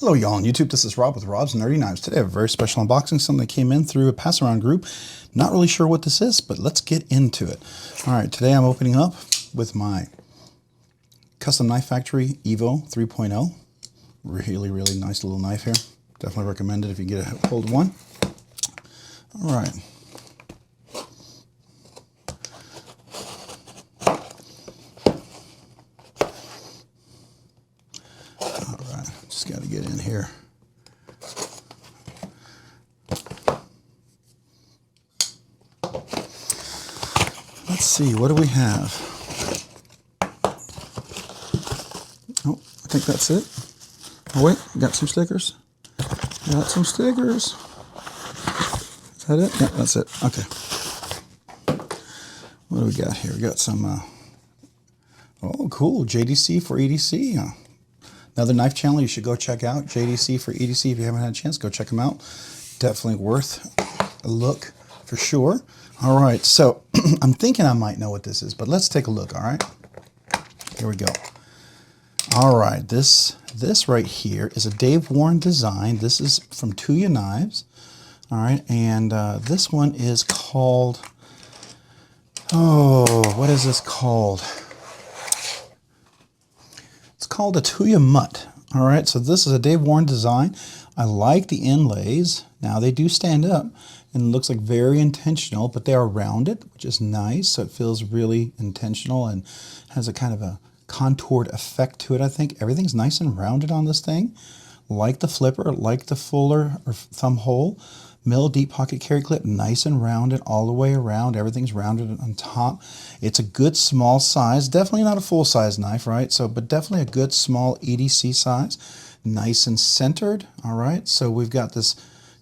Hello y'all on YouTube, this is Rob with Rob's Nerdy Knives. Today I have a very special unboxing, something that came in through a pass around group. Not really sure what this is, but let's get into it. Alright, today I'm opening up with my Custom Knife Factory Evo 3.0. Really nice little knife here. Definitely recommend it if you get a hold of one. Alright. Just got to get in here. Let's see, what do we have? Oh, I think that's it. Oh wait, got some stickers. Got some stickers. Is that it? Yeah, that's it. Okay. What do we got here? We got some, oh cool, JDC for EDC. Another knife channel you should go check out, JDC for EDC. If you haven't had a chance, go check them out. Definitely worth a look for sure. All right, so I'm thinking I might know what this is, but let's take a look, all right? Here we go. All right, this right here is a Dave Warren design. This is from Tuya Knives, all right? And this one is called, oh, what is this called? It's called a Tuya Mutt. All right, so this is a Dave Warren design. I like the inlays. Now they do stand up and it looks like very intentional, but they are rounded, which is nice. So it feels really intentional and has a kind of a contoured effect to it, I think. Everything's nice and rounded on this thing. Like the flipper, like the fuller or thumb hole. Mill deep pocket carry clip, nice and rounded all the way around. Everything's rounded on top. It's a good small size, definitely not a full size knife, right? So, but definitely a good small EDC size, nice and centered. All right, so we've got this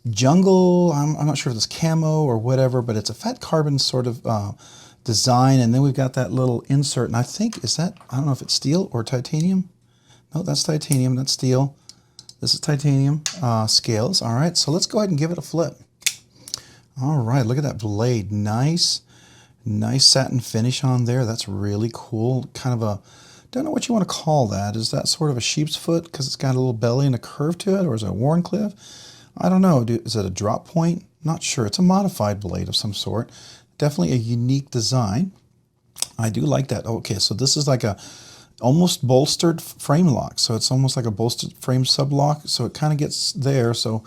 jungle. I'm not sure if it's camo or whatever, but it's a fat carbon sort of design. And then we've got that little insert, and I think is that, I don't know if it's steel or titanium. No, that's titanium. That's steel. This is titanium scales. All right, so let's go ahead and give it a flip. All right, look at that blade. Nice satin finish on there. That's really cool. Kind of a, don't know what you want to call that. Is that sort of a sheep's foot because it's got a little belly and a curve to it, or is it a Wharncliffe? I don't know. Is it a drop point? Not sure. It's a modified blade of some sort. Definitely a unique design. I do like that. Okay, so this is like a almost bolstered frame lock. So it's almost like a bolstered frame sub lock. So it kind of gets there. So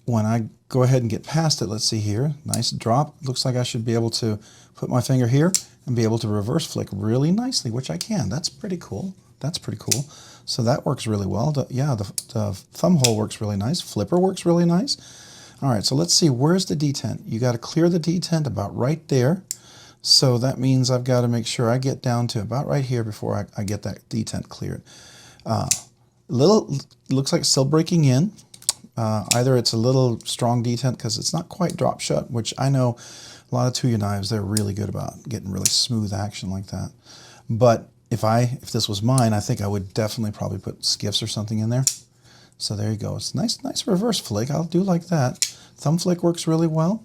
when I go ahead and get past it, let's see here, nice drop. Looks like I should be able to put my finger here and be able to reverse flick really nicely, which I can. That's pretty cool. That's pretty cool. So that works really well. The thumb hole works really nice. Flipper works really nice. All right, so let's see, where's the detent? You got to clear the detent about right there. So that means I've got to make sure I get down to about right here before I get that detent cleared. Looks like it's still breaking in. Either it's a little strong detent because it's not quite drop shut, which I know a lot of Tuya knives, they're really good about getting really smooth action like that. But if this was mine, I think I would definitely probably put Skiffs or something in there. So there you go. It's nice reverse flick. I do like that. Thumb flick works really well.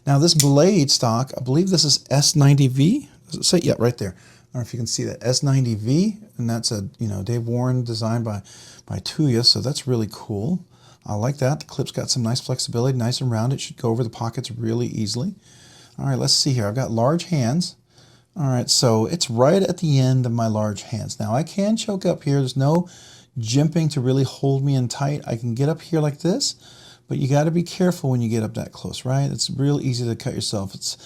Now this blade stock, I believe this is S90V. Does it say? Yeah, right there. I don't know if you can see that, S90V, and that's a Dave Warren design by Tuya, so that's really cool. I like that. The clip's got some nice flexibility, nice and round. It should go over the pockets really easily. All right, let's see here. I've got large hands. All right, so it's right at the end of my large hands. Now I can choke up here. There's no jimping to really hold me in tight. I can get up here like this, but you got to be careful when you get up that close, right? It's real easy to cut yourself. It's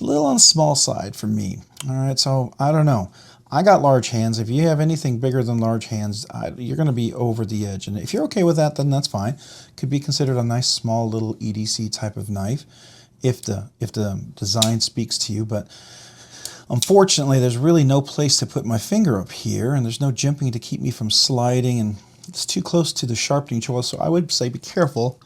a little on the small side for me. All right, so I don't know. I got large hands. If you have anything bigger than large hands, you're going to be over the edge. And if you're okay with that, then that's fine. Could be considered a nice small little EDC type of knife if the design speaks to you. But unfortunately, there's really no place to put my finger up here, and there's no jimping to keep me from sliding, and it's too close to the sharpening tool. So I would say be careful.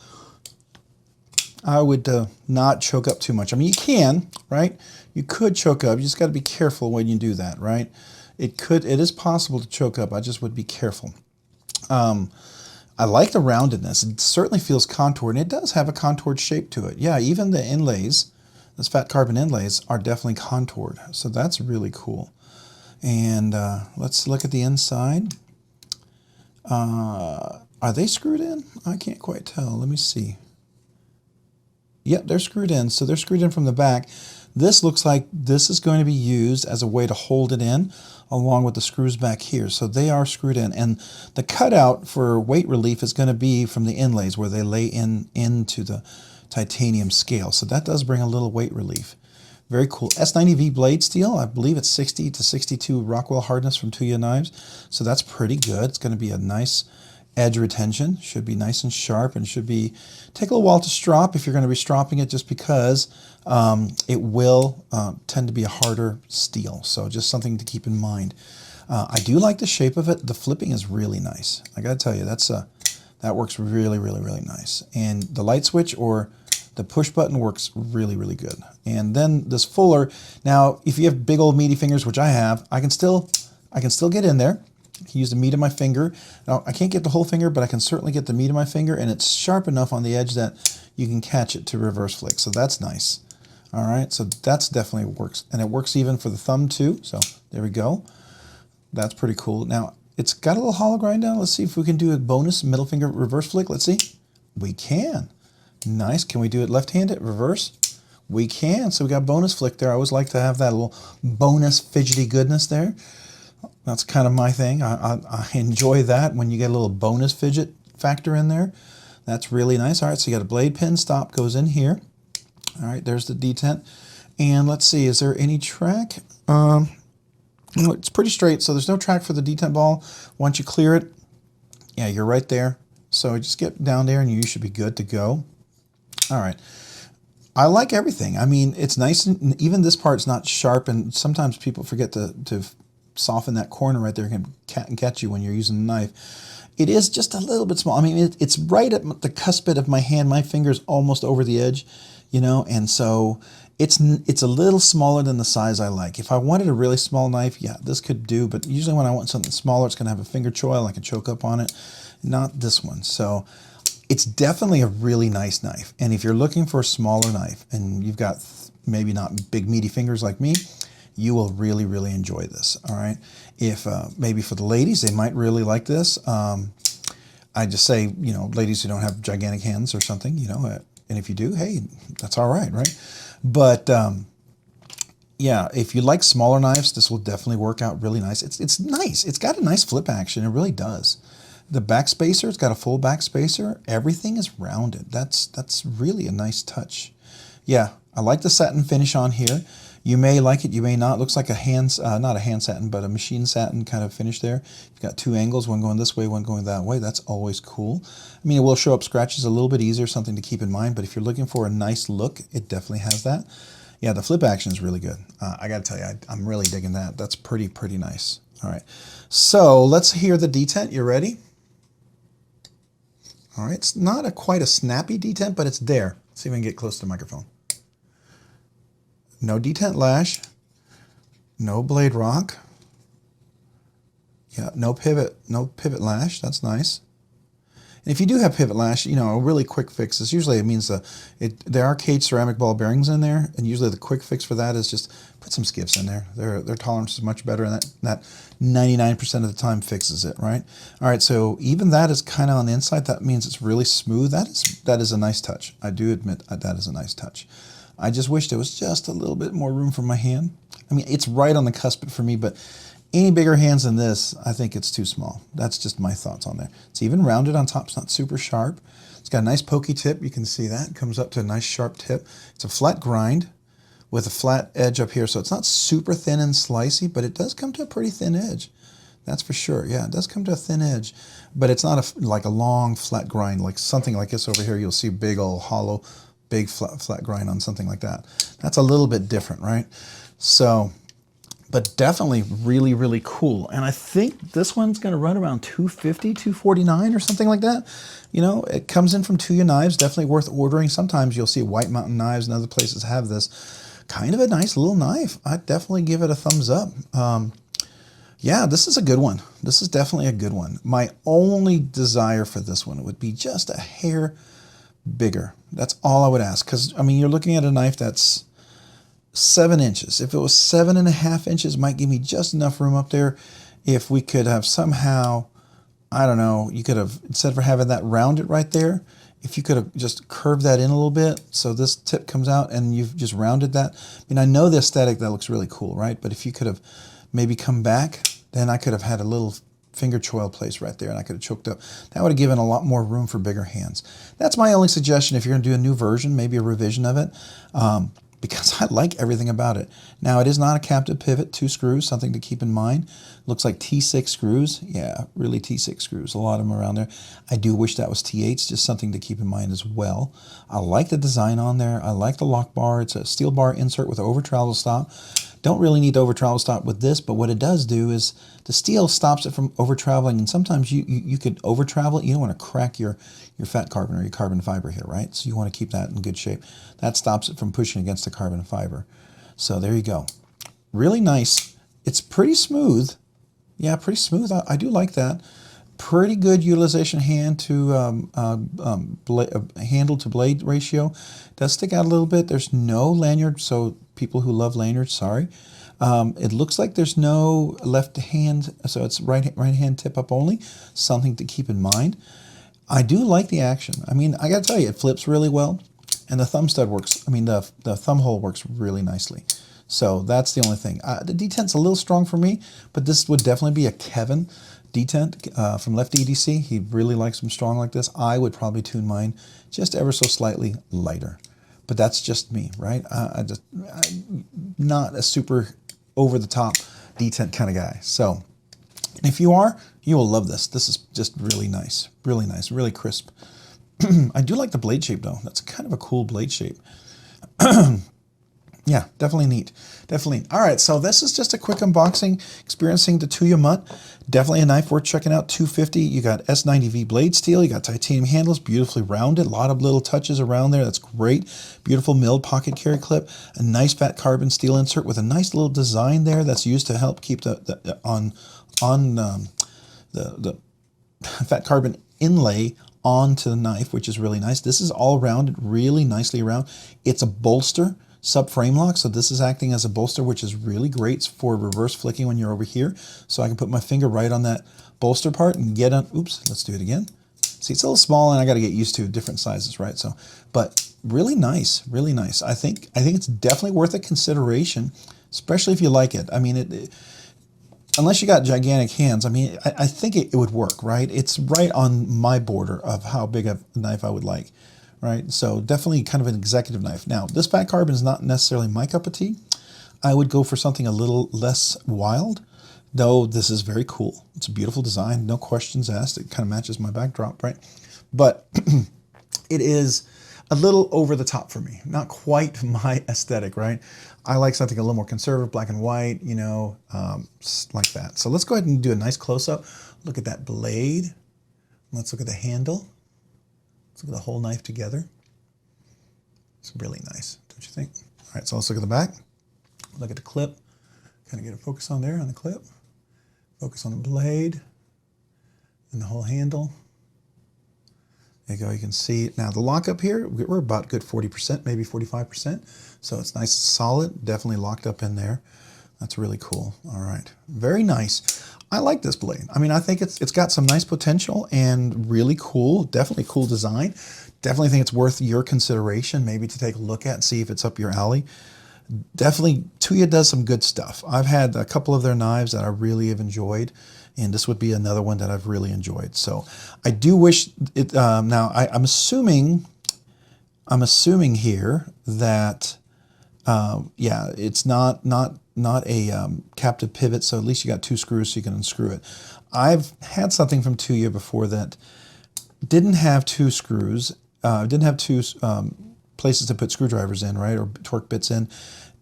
I would not choke up too much. I mean, you can, right? You could choke up. You just got to be careful when you do that, right? It is possible to choke up. I just would be careful. I like the roundedness. It certainly feels contoured, and it does have a contoured shape to it. Yeah, even the inlays, those fat carbon inlays, are definitely contoured. So that's really cool. And let's look at the inside. Are they screwed in? I can't quite tell. Let me see. Yep, they're screwed in. So they're screwed in from the back. This looks like this is going to be used as a way to hold it in along with the screws back here. So they are screwed in. And the cutout for weight relief is going to be from the inlays where they lay into the titanium scale. So that does bring a little weight relief. Very cool. S90V blade steel. I believe it's 60 to 62 Rockwell hardness from Tuya knives. So that's pretty good. It's going to be a nice edge retention. Should be nice and sharp, and should be take a little while to strop if you're going to be stropping it, just because it will tend to be a harder steel. So just something to keep in mind. I do like the shape of it. The flipping is really nice. I got to tell you, that works really, really, really nice. And the light switch or the push button works really, really good. And then this fuller. Now, if you have big old meaty fingers, which I have, I can still get in there. Use the meat of my finger. Now, I can't get the whole finger, but I can certainly get the meat of my finger, and it's sharp enough on the edge that you can catch it to reverse flick. So that's nice. All right, so that's definitely works. And it works even for the thumb too. So there we go. That's pretty cool. Now, it's got a little hollow grind down. Let's see if we can do a bonus middle finger reverse flick. Let's see. We can. Nice. Can we do it left-handed reverse? We can. So we got bonus flick there. I always like to have that little bonus fidgety goodness there. That's kind of my thing. I enjoy that when you get a little bonus fidget factor in there. That's really nice. All right, so you got a blade pin stop goes in here. All right, there's the detent. And let's see, is there any track? It's pretty straight, so there's no track for the detent ball. Once you clear it, yeah, you're right there. So just get down there and you should be good to go. All right. I like everything. I mean, it's nice, and even this part's not sharp, and sometimes people forget to soften that corner right there and catch you when you're using the knife. It is just a little bit small. I mean, it's right at the cuspid of my hand. My finger's almost over the edge, you know, and so it's a little smaller than the size I like. If I wanted a really small knife, yeah, this could do, but usually when I want something smaller, it's going to have a finger choil. I can choke up on it. Not this one. So it's definitely a really nice knife. And if you're looking for a smaller knife and you've got maybe not big meaty fingers like me, you will really, really enjoy this. All right. If maybe for the ladies, they might really like this. I just say, you know, ladies who don't have gigantic hands or something, you know, and if you do, hey, that's all right, right? But yeah, if you like smaller knives, this will definitely work out really nice. It's nice. It's got a nice flip action. It really does. The back spacer, it's got a full back spacer. Everything is rounded. That's really a nice touch. Yeah, I like the satin finish on here. You may like it, you may not. Looks like a not a hand satin, but a machine satin kind of finish there. You've got two angles, one going this way, one going that way. That's always cool. I mean, it will show up scratches a little bit easier, something to keep in mind, but if you're looking for a nice look, it definitely has that. Yeah, the flip action is really good. I gotta tell you, I'm really digging that. That's pretty nice. All right, so let's hear the detent. You ready? All right, it's not quite a snappy detent, but it's there. Let's see if I can get close to the microphone. No detent lash, no blade rock. Yeah, no pivot lash. That's nice. And if you do have pivot lash, you know, a really quick fix is usually, it means there are cage ceramic ball bearings in there, and usually the quick fix for that is just put some skiffs in there. Their tolerance is much better, and that 99% of the time fixes it, right? All right, so even that is kind of on the inside. That means it's really smooth. That is a nice touch. I do admit that is a nice touch. I just wish there was just a little bit more room for my hand. I mean, it's right on the cusp for me, but any bigger hands than this, I think it's too small. That's just my thoughts on there. It's even rounded on top. It's not super sharp. It's got a nice pokey tip. You can see that. It comes up to a nice sharp tip. It's a flat grind with a flat edge up here. So it's not super thin and slicey, but it does come to a pretty thin edge. That's for sure. Yeah, it does come to a thin edge, but it's not like a long flat grind, like something like this over here. You'll see big old hollow, big flat grind on something like that. That's a little bit different, right? So, but definitely really, really cool. And I think this one's going to run around $250, $249 or something like that. You know, it comes in from Tuya Knives, definitely worth ordering. Sometimes you'll see White Mountain Knives and other places have this. Kind of a nice little knife. I'd definitely give it a thumbs up. Yeah, this is a good one. This is definitely a good one. My only desire for this one would be just a hair bigger. That's all I would ask. Because, I mean, you're looking at a knife that's 7 inches. If it was 7.5 inches, might give me just enough room up there. If we could have somehow I don't know, you could have, instead of having that rounded right there, if you could have just curved that in a little bit so this tip comes out and you've just rounded that. I mean, I know the aesthetic, that looks really cool, right? But if you could have maybe come back, then I could have had a little finger choil place right there and I could have choked up. That would have given a lot more room for bigger hands. That's my only suggestion if you're going to do a new version, maybe a revision of it, because I like everything about it. Now, it is not a captive pivot, 2 screws, something to keep in mind. Looks like T6 screws. Yeah, really T6 screws, a lot of them around there. I do wish that was T8s, just something to keep in mind as well. I like the design on there. I like the lock bar. It's a steel bar insert with an over travel stop. Don't really need the over travel stop with this, but what it does do is the steel stops it from over traveling, and sometimes you could over travel it. You don't want to crack your fat carbon or your carbon fiber here, right? So you want to keep that in good shape. That stops it from pushing against the carbon fiber. So there you go. Really nice. It's pretty smooth. Yeah, pretty smooth. I do like that. Pretty good utilization handle to blade ratio. Does stick out a little bit. There's no lanyard, so people who love lanyards, sorry. It looks like there's no left hand, so it's right hand tip up only. Something to keep in mind. I do like the action. I mean, I gotta tell you, it flips really well, and the thumb stud works. I mean, the thumb hole works really nicely. So that's the only thing. The detent's a little strong for me, but this would definitely be a Kevin detent from Lefty EDC. He really likes them strong like this. I would probably tune mine just ever so slightly lighter, but that's just me, right? I'm not a super over the top detent kind of guy. So if you are, you will love this. This is just really nice, really crisp. I do like the blade shape though. That's kind of a cool blade shape. Yeah, definitely neat. Definitely. All right, so this is just a quick unboxing, experiencing the Tuya Mutt. Definitely a knife worth checking out, $250. You got S90V blade steel, you got titanium handles, beautifully rounded, a lot of little touches around there. That's great. Beautiful milled pocket carry clip, a nice fat carbon steel insert with a nice little design there that's used to help keep the fat carbon inlay onto the knife, which is really nice. This is all rounded, really nicely round. It's a bolster. Sub-frame lock, so this is acting as a bolster, which is really great for reverse flicking when you're over here. So I can put my finger right on that bolster part and get on, oops, let's do it again. See, it's a little small and I got to get used to different sizes, right? So, but really nice, really nice. I think it's definitely worth a consideration, especially if you like it. I mean, unless you got gigantic hands, I mean, I think it would work, right? It's right on my border of how big a knife I would like. Right, so definitely kind of an executive knife. Now, this fat carbon is not necessarily my cup of tea. I would go for something a little less wild, though this is very cool. It's a beautiful design, no questions asked. It kind of matches my backdrop, right? But it is a little over the top for me. Not quite my aesthetic, right? I like something a little more conservative, black and white, you know, like that. So let's go ahead and do a nice close-up. Look at that blade. Let's look at the handle. Let's look at the whole knife together. It's really nice, don't you think? All right, so let's look at the back. Look at the clip. Kind of get a focus on there on the clip. Focus on the blade and the whole handle. There you go, you can see now the lockup here, we're about good 40%, maybe 45%. So it's nice and solid, definitely locked up in there. That's really cool. All right, very nice. I like this blade. I mean, I think it's got some nice potential and really cool, definitely cool design. Definitely think it's worth your consideration, maybe to take a look at and see if it's up your alley. Definitely, Tuya does some good stuff. I've had a couple of their knives that I really have enjoyed, and this would be another one that I've really enjoyed. So I do wish it, now I'm assuming here that, yeah, it's not a captive pivot, so at least you got 2 screws so you can unscrew it. I've had something from Tuya before that didn't have 2 screws, didn't have 2 places to put screwdrivers in, right, or torque bits in,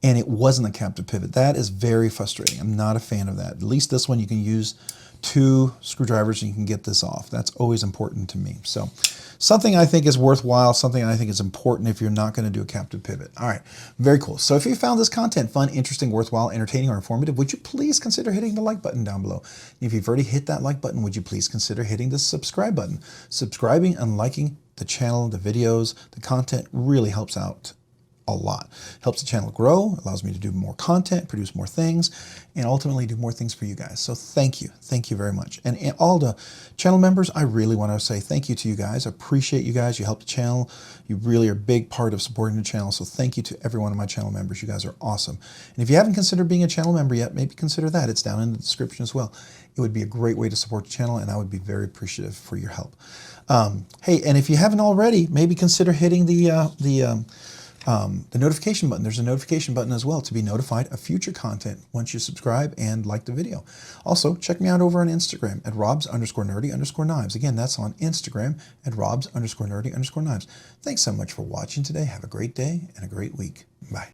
and it wasn't a captive pivot. That is very frustrating. I'm not a fan of that. At least this one you can use 2 screwdrivers and you can get this off. That's always important to me. So something I think is worthwhile, something I think is important if you're not going to do a captive pivot. All right, very cool. So if you found this content fun, interesting, worthwhile, entertaining, or informative, would you please consider hitting the like button down below? If you've already hit that like button, would you please consider hitting the subscribe button? Subscribing and liking the channel, the videos, the content really helps out a lot. Helps the channel grow, allows me to do more content, produce more things, and ultimately do more things for you guys. So thank you very much. And all the channel members, I really want to say thank you to you guys. I appreciate you guys. You help the channel. You really are a big part of supporting the channel. So thank you to every one of my channel members. You guys are awesome. And if you haven't considered being a channel member yet, maybe consider that. It's down in the description as well. It would be a great way to support the channel, and I would be very appreciative for your help. Hey, and if you haven't already, maybe consider hitting the notification button. There's a notification button as well to be notified of future content once you subscribe and like the video. Also, check me out over on Instagram at robs_nerdy_knives. Again, that's on Instagram at robs_nerdy_knives. Thanks so much for watching today. Have a great day and a great week. Bye.